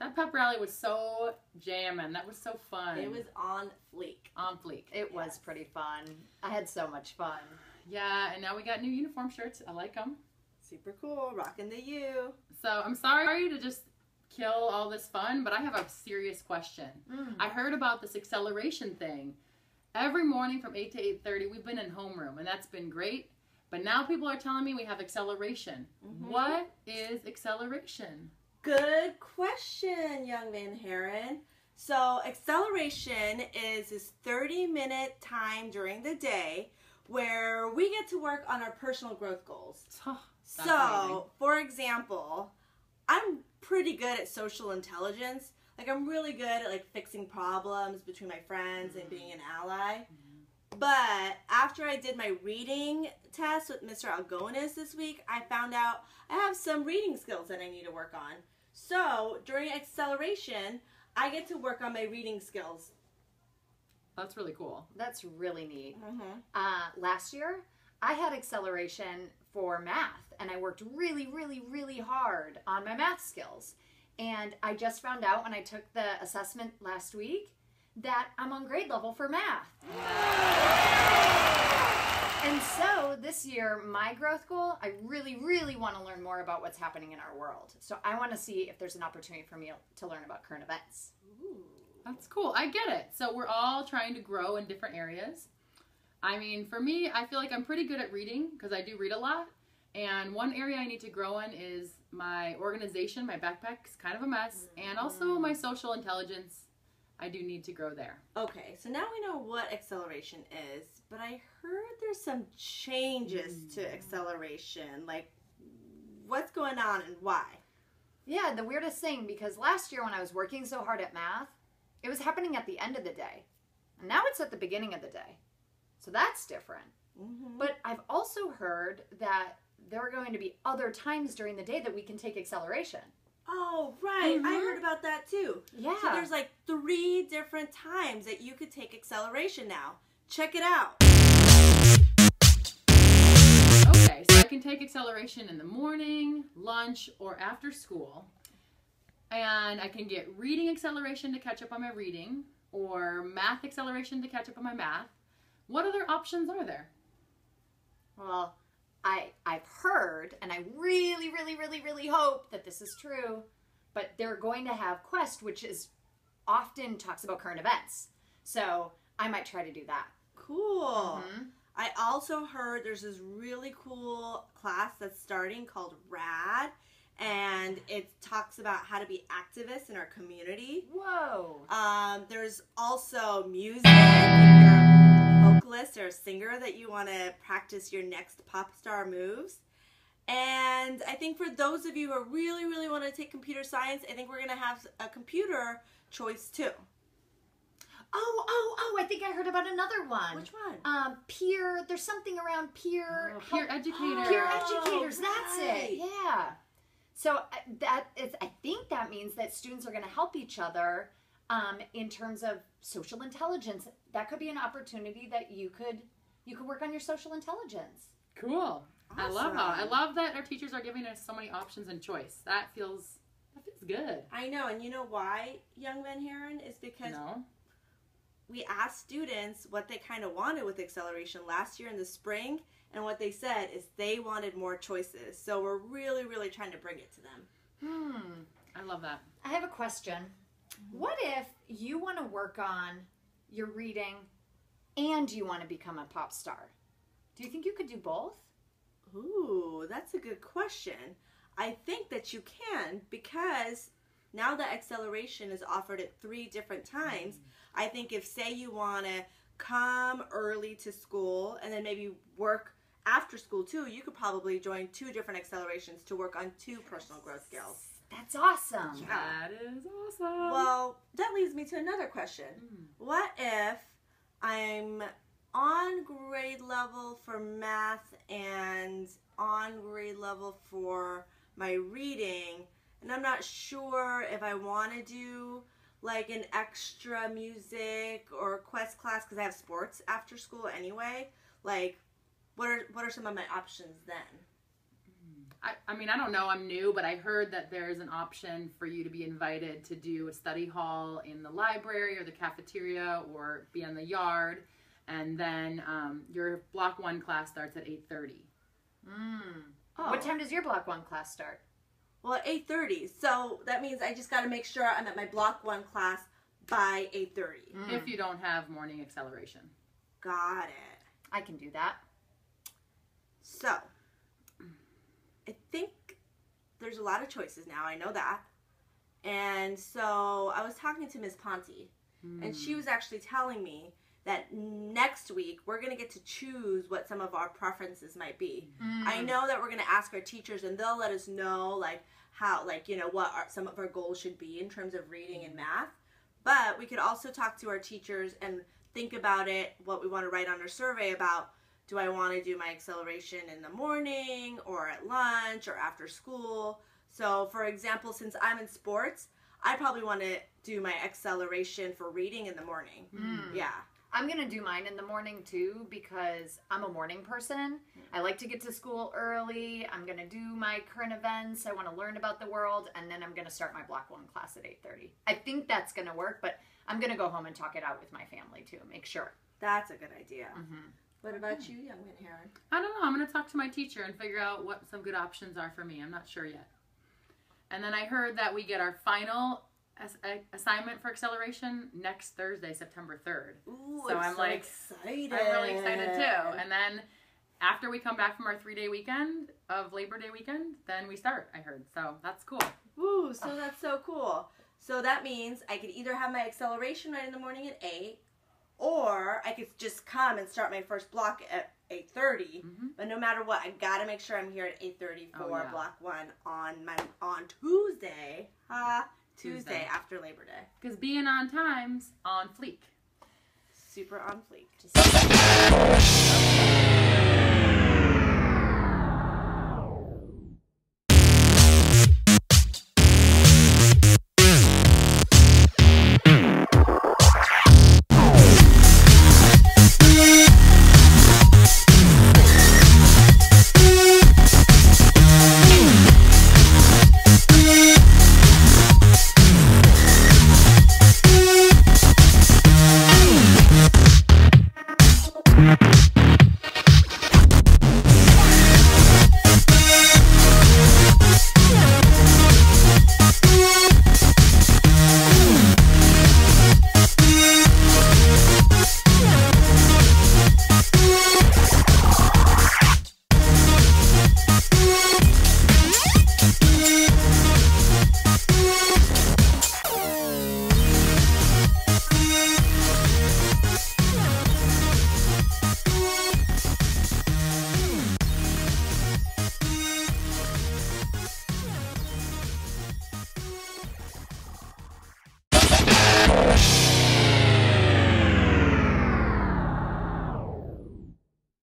That pep rally was so jamming. That was so fun. It was on fleek. On fleek. It was pretty fun. I had so much fun. Yeah, and now we got new uniform shirts. I like them. Super cool. Rocking the U. So I'm sorry to just kill all this fun, but I have a serious question. I heard about this acceleration thing. Every morning from 8 to 8:30, we've been in homeroom, and that's been great. But now people are telling me we have acceleration. What is acceleration? Good question, young Van Haren. So acceleration is this 30-minute time during the day where we get to work on our personal growth goals. That's So, amazing. for example, I'm pretty good at social intelligence. Like, I'm really good at, like, fixing problems between my friends and being an ally. But after I did my reading test with Mr. Algonis this week, I found out I have some reading skills that I need to work on. So, during acceleration, I get to work on my reading skills. That's really cool. That's really neat. Last year, I had acceleration for math, and I worked really, really, really hard on my math skills. And I just found out when I took the assessment last week that I'm on grade level for math. And so this year, my growth goal, I really, really want to learn more about what's happening in our world. So I want to see if there's an opportunity for me to learn about current events. That's cool. I get it. So we're all trying to grow in different areas. I mean, for me, I feel like I'm pretty good at reading because I do read a lot. And one area I need to grow in is my organization. My backpack's kind of a mess. And also my social intelligence. I do need to grow there. Okay, so now we know what acceleration is, but I heard there's some changes to acceleration. Like, what's going on and why? Yeah, the weirdest thing, because last year when I was working so hard at math, it was happening at the end of the day. And now it's at the beginning of the day. So that's different. But I've also heard that there are going to be other times during the day that we can take acceleration. Oh, right. I heard about that too. Yeah. So there's like 3 different times that you could take acceleration now. Check it out. Okay, so I can take acceleration in the morning, lunch, or after school. And I can get reading acceleration to catch up on my reading, or math acceleration to catch up on my math. What other options are there? Well, I've heard, and I really, really, really, really hope that this is true, but they're going to have Quest, which is often talks about current events. So I might try to do that. Cool. I also heard there's this really cool class that's starting called RAD, and it talks about how to be activists in our community. Whoa. There's also music. If you're a vocalist or a singer that you want to practice your next pop star moves. And I think for those of you who really, really want to take computer science, I think we're going to have a computer choice too. Oh, I think I heard about another one. Which one? Peer, there's something around peer. Peer educators. Peer educators, that's right. it. Yeah. So I think that means that students are going to help each other in terms of social intelligence. That could be an opportunity that you could work on your social intelligence. Cool. I love Awesome. that. I love that our teachers are giving us so many options and choice. That feels good. I know, and you know why, young Van Haren? Is because No? we asked students what they kind of wanted with acceleration last year in the spring, and what they said is they wanted more choices. So we're really, really trying to bring it to them. I love that. I have a question. What if you want to work on your reading and you want to become a pop star? Do you think you could do both? Ooh, that's a good question. I think that you can, because now that acceleration is offered at 3 different times, I think if, say, you want to come early to school and then maybe work after school too, you could probably join 2 different accelerations to work on 2 personal growth skills. That's awesome. That is awesome. Well, that leads me to another question. What if I'm on grade level for math and on grade level for my reading, and I'm not sure if I want to do like an extra music or Quest class because I have sports after school anyway? Like, what are some of my options then? I mean, I don't know, I'm new, but I heard that there's an option for you to be invited to do a study hall in the library or the cafeteria or be in the yard. And then your Block 1 class starts at 8:30. Oh. What time does your Block 1 class start? Well, at 8:30. So that means I just got to make sure I'm at my Block 1 class by 8:30. If you don't have morning acceleration. Got it. I can do that. So, I think there's a lot of choices now. I know that. And so I was talking to Ms. Ponte, and she was actually telling me that next week we're going to get to choose what some of our preferences might be. I know that we're going to ask our teachers, and they'll let us know, like, how, like, you know, what some of our goals should be in terms of reading and math. But we could also talk to our teachers and think about it, what we want to write on our survey about. Do I want to do my acceleration in the morning or at lunch or after school? So, for example, since I'm in sports, I probably want to do my acceleration for reading in the morning. Yeah. I'm going to do mine in the morning too because I'm a morning person. I like to get to school early. I'm going to do my current events. I want to learn about the world. And then I'm going to start my Block 1 class at 8:30. I think that's going to work, but I'm going to go home and talk it out with my family too. Make sure. That's a good idea. What about you, young Heron? I don't know. I'm going to talk to my teacher and figure out what some good options are for me. I'm not sure yet. And then I heard that we get our final assignment for acceleration next Thursday, September 3rd. Ooh, so I'm like excited. I'm really excited too. And then after we come back from our 3-day weekend of Labor Day weekend, then we start, I heard. So that's cool. Woo, so that's so cool. So that means I could either have my acceleration right in the morning at 8, or I could just come and start my first block at 8:30. But no matter what, I gotta make sure I'm here at 8:30 for Block 1 on Tuesday. Tuesday after Labor Day. Because being on time's on fleek. Super on fleek. Just